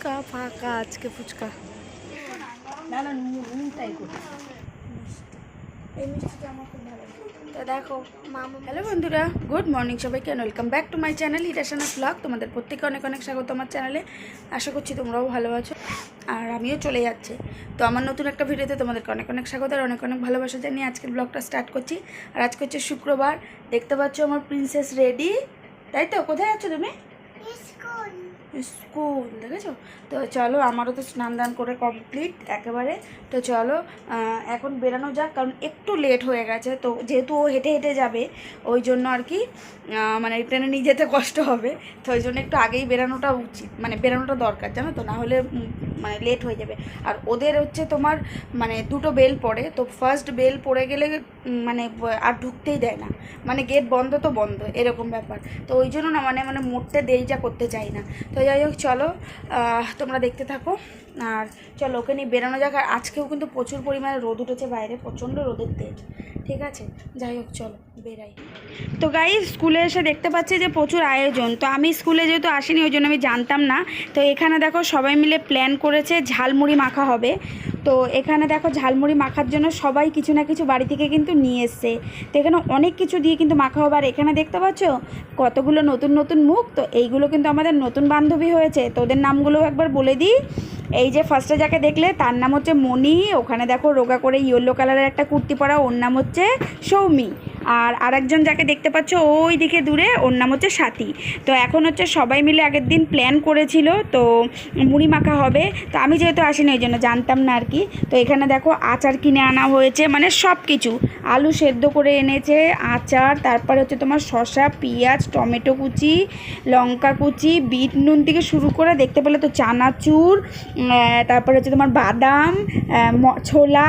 ফুচকা ফাঁকা আজকে ফুচকা না না নুনটাই করি। এই মিষ্টিটা আমার খুব ভালো লাগে। তো দেখো মামা। হ্যালো বন্ধুরা, গুড মর্নিং সবাইকে, welcome back to my channel হিরাশানা ব্লগ। তোমাদের প্রত্যেকে অনেক অনেক স্বাগত আমার চ্যানেলে। আশা করছি তোমরাও ভালো আছো আর আমিও চলে যাচ্ছি। তো আমার নতুন একটা ভিডিওতে তোমাদেরকে অনেক অনেক স্বাগত আর অনেক অনেক ভালোবাসা জানিয়ে আজকের ব্লগটা স্টার্ট করছি। আর আজকে হচ্ছে শুক্রবার। দেখতে পাচ্ছ আমার প্রিন্সেস রেডি, তাই তো? কোথায় যাচ্ছ তুমি? স্কুল, দেখেছো? তো চলো, আমারও তো স্নান দান করে কমপ্লিট একেবারে। তো চলো এখন বেরানো যাক, কারণ একটু লেট হয়ে গেছে। তো যেহেতু ও হেঁটে হেঁটে যাবে ওই জন্য আর কি মানে ট্রেনে নিয়ে যেতে কষ্ট হবে। তো ওই জন্য একটু আগেই বেরানোটা উচিত, মানে বেরানোটা দরকার, জানো তো, না হলে মানে লেট হয়ে যাবে। আর ওদের হচ্ছে তোমার মানে দুটো বেল পড়ে, তো ফার্স্ট বেল পড়ে গেলে মানে আর ঢুকতেই দেয় না, মানে গেট বন্ধ তো বন্ধ, এরকম ব্যাপার। তো ওই জন্য না মানে মানে মোড়তে দেরিটা করতে চাই না। তো যাই হোক চলো তোমরা দেখতে থাকো আর চলো ওকে নিয়ে বেরোনো যাক। আর আজকেও কিন্তু প্রচুর পরিমাণে রোদ উঠেছে বাইরে, প্রচণ্ড রোদের তেজ, ঠিক আছে? যাই হোক চলো বেরাই। তো গাইস, স্কুলে এসে দেখতে পাচ্ছি যে প্রচুর আয়োজন। তো আমি স্কুলে যেহেতু আসিনি ওই জন্য আমি জানতাম না। তো এখানে দেখো সবাই মিলে প্ল্যান করেছে ঝালমুড়ি মাখা হবে। তো এখানে দেখো ঝালমুড়ি মাখার জন্য সবাই কিছু না কিছু বাড়ি থেকে কিন্তু নিয়ে এসছে। তো এখানে অনেক কিছু দিয়ে কিন্তু মাখা হবে। আর এখানে দেখতে পাচ্ছ কতগুলো নতুন নতুন মুখ। তো এইগুলো কিন্তু আমাদের নতুন বান্ধবী হয়েছে। তো ওদের নামগুলো একবার বলে দিই। এই যে ফার্স্টে যাকে দেখলে তার নাম হচ্ছে মণি। ওখানে দেখো রোগা করে ইয়েলো কালারের একটা কুর্তি পরা, ওর নাম হচ্ছে সৌমি। আর আরেকজন যাকে দেখতে পাচ্ছ ওই দিকে দূরে, ওর নাম হচ্ছে সাথী। তো এখন হচ্ছে সবাই মিলে আগের দিন প্ল্যান করেছিল তো মুড়ি মাখা হবে। তো আমি যেহেতু আসিনি ওই জন্য জানতাম না আর কি। তো এখানে দেখো আচার কিনে আনা হয়েছে, মানে সব কিছু, আলু সেদ্ধ করে এনেছে, আচার, তারপর হচ্ছে তোমার শসা, পেঁয়াজ, টমেটো কুচি, লঙ্কা কুচি, বিট নুন থেকে শুরু করে দেখতে পেলে তো চানাচুর, তারপর হচ্ছে তোমার বাদাম, ছোলা,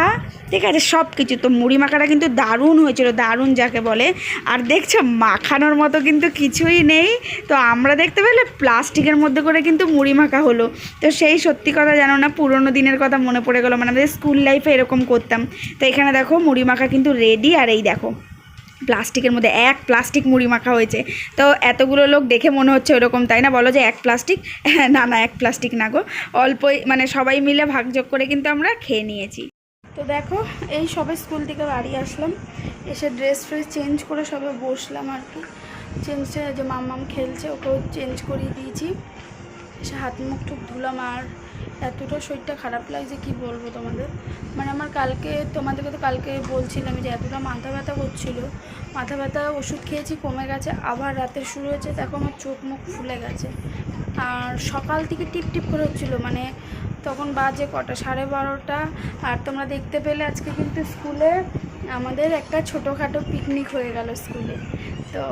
ঠিক আছে, সব কিছু। তো মুড়ি মাখাটা কিন্তু দারুণ হয়েছিল, দারুণ যাকে বলে। আর দেখছো মাখানোর মতো কিন্তু কিছুই নেই। তো আমরা দেখতে পেলে প্লাস্টিকের মধ্যে করে কিন্তু মুড়ি মাখা হলো। তো সেই সত্যি কথা জানো না, পুরোনো দিনের কথা মনে পড়ে গেলো, মানে আমাদের স্কুল লাইফে এরকম করতাম। তো এখানে দেখো মুড়ি মাখা কিন্তু রেডি। আর এই দেখো প্লাস্টিকের মধ্যে এক প্লাস্টিক মুড়ি মাখা হয়েছে। তো এতগুলো লোক দেখে মনে হচ্ছে ওরকম, তাই না? বলো যে এক প্লাস্টিক? না না, এক প্লাস্টিক না গো, অল্পই, মানে সবাই মিলে ভাগযোগ করে কিন্তু আমরা খেয়ে নিয়েছি। তো দেখো এই সবে স্কুল থেকে বাড়ি আসলাম, এসে ড্রেস ফ্রেস চেঞ্জ করে সবে বসলাম আর কি। চেঞ্জ যে মাম্মাম খেলছে ওকেও চেঞ্জ করিয়ে দিয়েছি, এসে হাত মুখ টুক ধুলাম। আর এতটা শরীরটা খারাপ লাগছে কি বলবো তোমাদের, মানে আমার তোমাদেরকে তো কালকে বলছিলাম যে এতটা মাথা ব্যথা করছিলো। মাথা ব্যথা ওষুধ খেয়েছি, কমে গেছে, আবার রাতে শুরু হয়েছে। দেখো আমার চোখ মুখ ফুলে গেছে। আর সকাল থেকে টিপ টিপ করে হচ্ছিলো, মানে তখন বাজে কটা, 12:30। আর তোমরা দেখতে পেলে আজকে কিন্তু স্কুলে আমাদের একটা ছোটোখাটো পিকনিক হয়ে গেল স্কুলে। তো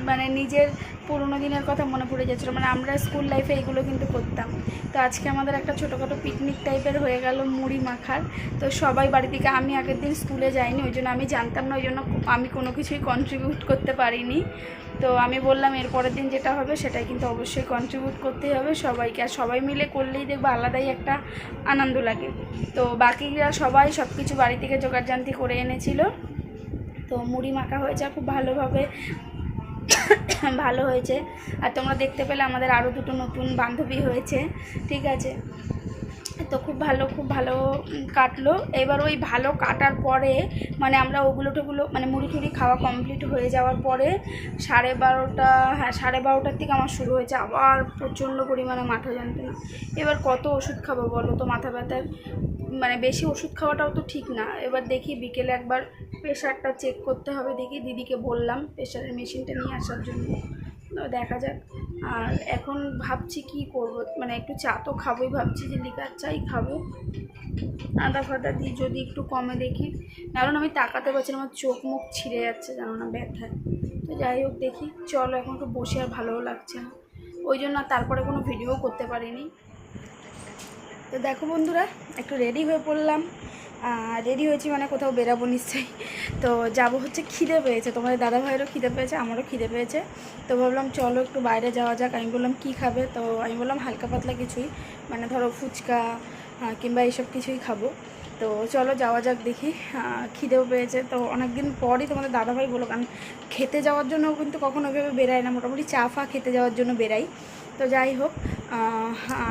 মানে নিজের পুরোনো দিনের কথা মনে পড়ে যাচ্ছিলো, মানে আমরা স্কুল লাইফে এইগুলো কিন্তু করতাম। তো আজকে আমাদের একটা ছোটোখাটো পিকনিক টাইপের হয়ে গেল মুড়ি মাখার। তো সবাই বাড়ি থেকে, আমি আগের দিন স্কুলে যাইনি ওই জন্য আমি জানতাম না, ওই জন্য আমি কোনো কিছুই কন্ট্রিবিউট করতে পারিনি। তো আমি বললাম এর পরের দিন যেটা হবে সেটাই কিন্তু অবশ্যই কন্ট্রিবিউট করতেই হবে সবাইকে। আর সবাই মিলে করলেই দেখবো আলাদাই একটা আনন্দ লাগে। তো বাকিরা সবাই সব কিছু বাড়ি থেকে জোগাড়জান্তি করে এনেছিল। তো মুড়ি মাখা হয়েছে খুব ভালোভাবে, ভালো হয়েছে। আর তোমরা দেখতে পেলে আমাদের আরও দুটো নতুন বান্ধবী হয়েছে, ঠিক আছে? তো খুব ভালো কাটলো। এবার ওই ভালো কাটার পরে মানে আমরা ওগুলো মানে মুড়ি টুড়ি খাওয়া কমপ্লিট হয়ে যাওয়ার পরে 12:30, হ্যাঁ 12:30টার থেকে আমার শুরু হয়েছে আবার প্রচণ্ড পরিমাণে মাথা যন্ত্রণা। এবার কত ওষুধ খাবো বলো তো মাথা ব্যথার, মানে বেশি ওষুধ খাওয়াটাও তো ঠিক না। এবার দেখি বিকেলে একবার প্রেশারটা চেক করতে হবে, দেখি দিদিকে বললাম প্রেশারের মেশিনটা নিয়ে আসার জন্য, দেখা যাক। আর এখন ভাবছি কি করব, মানে একটু চা তো খাবোই, ভাবছি যে লিকার চাই খাবো, আদা ফাদা দিয়ে যদি একটু কমে দেখি। কারণ আমি তাকাতে পারছি না, আমার চোখ মুখ ছিঁড়ে যাচ্ছে জানো না ব্যথায়। তো যাই হোক দেখি, চলো এখন একটু বসে, আর ভালোও লাগছে না ওই জন্য আর তারপরে কোনো ভিডিও করতে পারিনি। তো দেখো বন্ধুরা একটু রেডি হয়ে পড়লাম, রেডি হয়েছি মানে কোথাও বেরাবো নিশ্চয়ই। তো যাব হচ্ছে, খিদে পেয়েছে, তোমাদের দাদা ভাইয়েরও খিদে পেয়েছে, আমারও খিদে পেয়েছে। তো ভাবলাম চলো একটু বাইরে যাওয়া যাক। আমি বললাম কী খাবে? তো আমি বললাম হালকা পাতলা কিছুই, মানে ধরো ফুচকা কিংবা এইসব কিছুই খাবো। তো চলো যাওয়া যাক, দেখি। খিদেও পেয়েছে, তো অনেক দিন পরই তোমাদের দাদাভাই বলো, কারণ খেতে যাওয়ার জন্য কিন্তু কখনো ওইভাবে বেরাই না, মোটামুটি চা ফা খেতে যাওয়ার জন্য বেরাই। তো যাই হোক,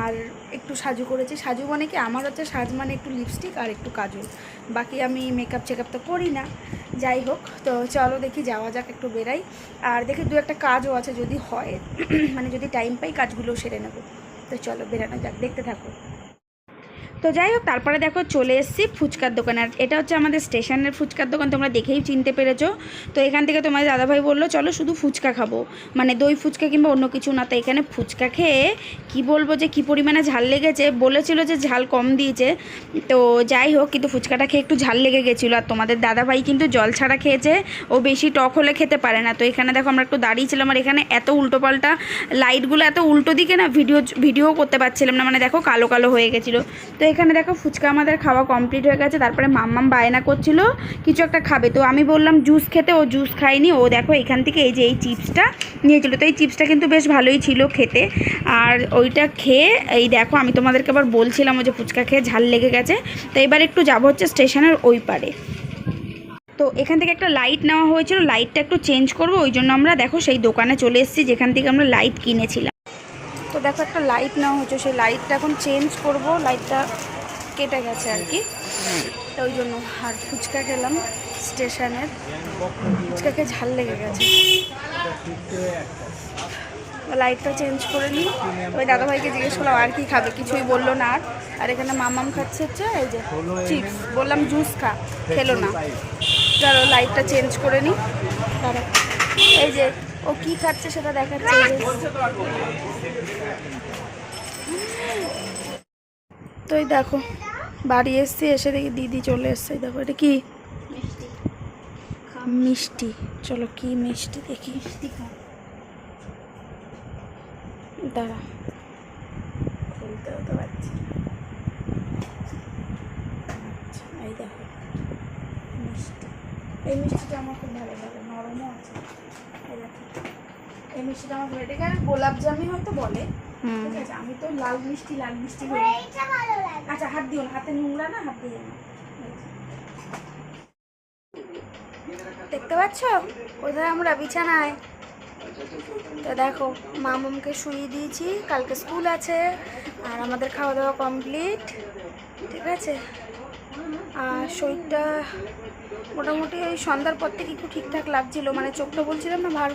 আর একটু সাজু করেছি। সাজু মানে কি, আমার হচ্ছে সাজ মানে একটু লিপস্টিক আর একটু কাজল, বাকি আমি মেকআপ চেকআপ তো করি না। যাই হোক, তো চলো দেখি যাওয়া যাক, একটু বেরাই। আর দেখি দু একটা কাজও আছে, যদি হয় মানে যদি টাইম পাই কাজগুলো সেরে নেবো। তো চলো বেরানো যাক, দেখতে থাকো। তো যাই হোক, তারপরে দেখো চলে এসেছি ফুচকার দোকানে। আর এটা হচ্ছে আমাদের স্টেশনের ফুচকার দোকান, তোমরা দেখেই চিনতে পেরেছো। তো এখান থেকে তোমার দাদাভাই বললো চলো শুধু ফুচকা খাবো, মানে দই ফুচকা কিংবা অন্য কিছু না। তো এখানে ফুচকা খেয়ে কি বলবো যে কী পরিমাণে ঝাল লেগেছে, বলেছিল যে ঝাল কম দিয়েছে। তো যাই হোক, কিন্তু ফুচকাটা খেয়ে একটু ঝাল লেগে গেছিলো। আর তোমাদের দাদাভাই কিন্তু জল ছাড়া খেয়েছে, ও বেশি টক হলে খেতে পারে না। তো এখানে দেখো আমরা একটু দাঁড়িয়েছিলাম, আর এখানে এত উল্টোপাল্টা লাইটগুলো এত উল্টো দিকে না, ভিডিও করতে পারছিলাম না, মানে দেখো কালো কালো হয়ে গেছিলো। তো এখানে দেখো ফুচকা আমাদের খাওয়া কমপ্লিট হয়ে গেছে। তারপরে মাম্মাম বায়না করছিল কিছু একটা খাবে, তো আমি বললাম জুস খেতে, ও জুস খায়নি। ও দেখো এখান থেকে এই যে এই চিপসটা নিয়েছিল, তো এই চিপসটা কিন্তু বেশ ভালোই ছিল খেতে। আর ওইটা খেয়ে এই দেখো, আমি তোমাদেরকে আবার বলছিলাম ও যে ফুচকা খেয়ে ঝাল লেগে গেছে। তো এবার একটু যাবো হচ্ছে স্টেশনের ওই পারে। তো এখান থেকে একটা লাইট নেওয়া হয়েছিল, লাইটটা একটু চেঞ্জ করবো, ওই জন্য আমরা দেখো সেই দোকানে চলে এসেছি যেখান থেকে আমরা লাইট কিনেছিলাম। তো দেখো একটা লাইট নেওয়া হচ্ছে, সেই লাইটটা এখন চেঞ্জ করব, লাইটটা কেটে গেছে আর কি, তো ওই জন্য। আর ফুচকা খেলাম স্টেশনের, ফুচকা খেয়ে ঝাল লেগে গেছে, লাইটটা চেঞ্জ করে নিই। ওই দাদাভাইকে জিজ্ঞেস করলাম আর কি খাবে, কিছুই বললো না। আর এখানে মামাম খাচ্ছে হচ্ছে এই যে চিপস, বললাম জুস খা, খেলো না। চলো লাইটটা চেঞ্জ করে নিই। দাঁড়া, এই যে ও কি খাচ্ছে সেটা দেখাচ্ছে। তো এই দেখো বাড়ি এসছি, এসে দেখি দিদি চলে এসছে। দেখো এটা কি মিষ্টি, চলো কি মিষ্টি দেখি। দাঁড়া, খুলতে হতে পারছি। আচ্ছা এই দেখো মিষ্টি, এই মিষ্টিটা আমার খুব ভালো লাগে, নরমও আছে। এই দেখো এই মিষ্টিটা আমার ভালো, এটাকে গোলাপ জামি হয়তো বলে, ঠিক আছে। আমি তো লাল মিষ্টি বলি। আচ্ছা হাত দিও না, হাতে নোংরা না, হাত দিয়ে না। দেখতে পাচ্ছ ওদের আমরা বিছানায়। তো দেখো মামুমকে শুইয়ে দিয়েছি, কালকে স্কুল আছে। আর আমাদের খাওয়া দাওয়া কমপ্লিট, ঠিক আছে। আর শরীরটা মোটামুটি ওই সন্ধ্যার পর থেকে একটু ঠিকঠাক লাগছিল, মানে চোখটা বলছিলাম না ভার।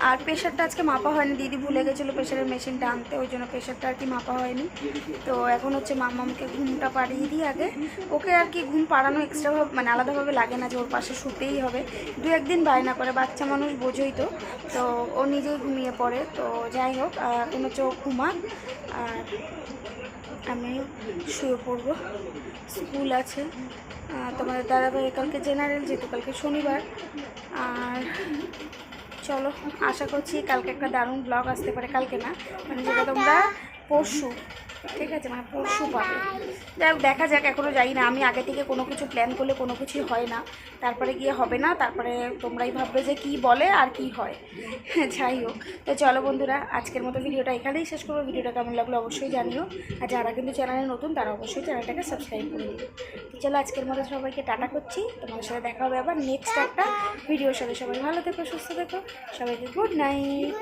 আর প্রেশারটা আজকে মাপা হয়নি, দিদি ভুলে গেছিলো প্রেশারের মেশিনটা আনতে, ওই জন্য প্রেশারটা আর কি মাপা হয়নি। তো এখন হচ্ছে মাম্মামকে ঘুমটা পাড়িয়ে দিই আগে। ওকে আর কি ঘুম পাড়ানো এক্সট্রাভাবে মানে আলাদাভাবে লাগে না, যে ওর পাশে শুতেই হবে। দু একদিন বায়না করে, বাচ্চা মানুষ বোঝোই তো, তো ও নিজেই ঘুমিয়ে পড়ে। তো যাই হোক, এখন হচ্ছে ও ঘুমাক, আর আমিও শুয়ে পড়বো, স্কুল আছে। তোমাদের দাদাভাই কালকে জেনারেল, যেহেতু কালকে শনিবার। আর চলো আশা করছি কালকে একটা দারুণ ব্লগ আসতে পারে, কালকে না মানে যেটা তোমরা পরশু, ঠিক আছে, মানে পরশু পাবে। যাই হোক দেখা যাক, এখনও যাই না আমি। আগে থেকে কোনো কিছু প্ল্যান করলে কোনো কিছুই হয় না, তারপরে গিয়ে হবে না, তারপরে তোমরাই ভাববে যে কি বলে আর কি হয়। যাই হোক, তো চলো বন্ধুরা, আজকের মতো ভিডিওটা এখানেই শেষ করবো। ভিডিওটা কেমন লাগলো অবশ্যই জানিও, আর যারা কিন্তু চ্যানেলে নতুন তারা অবশ্যই চ্যানেলটাকে সাবস্ক্রাইব করে দিও। তো চলো আজকের মতো সবাইকে টাটা করছি, তোমাদের সাথে দেখা হবে আবার নেক্সট একটা ভিডিওর সাথে। সবাই ভালো থেকো, সুস্থ থেকো, সবাইকে গুড নাইট।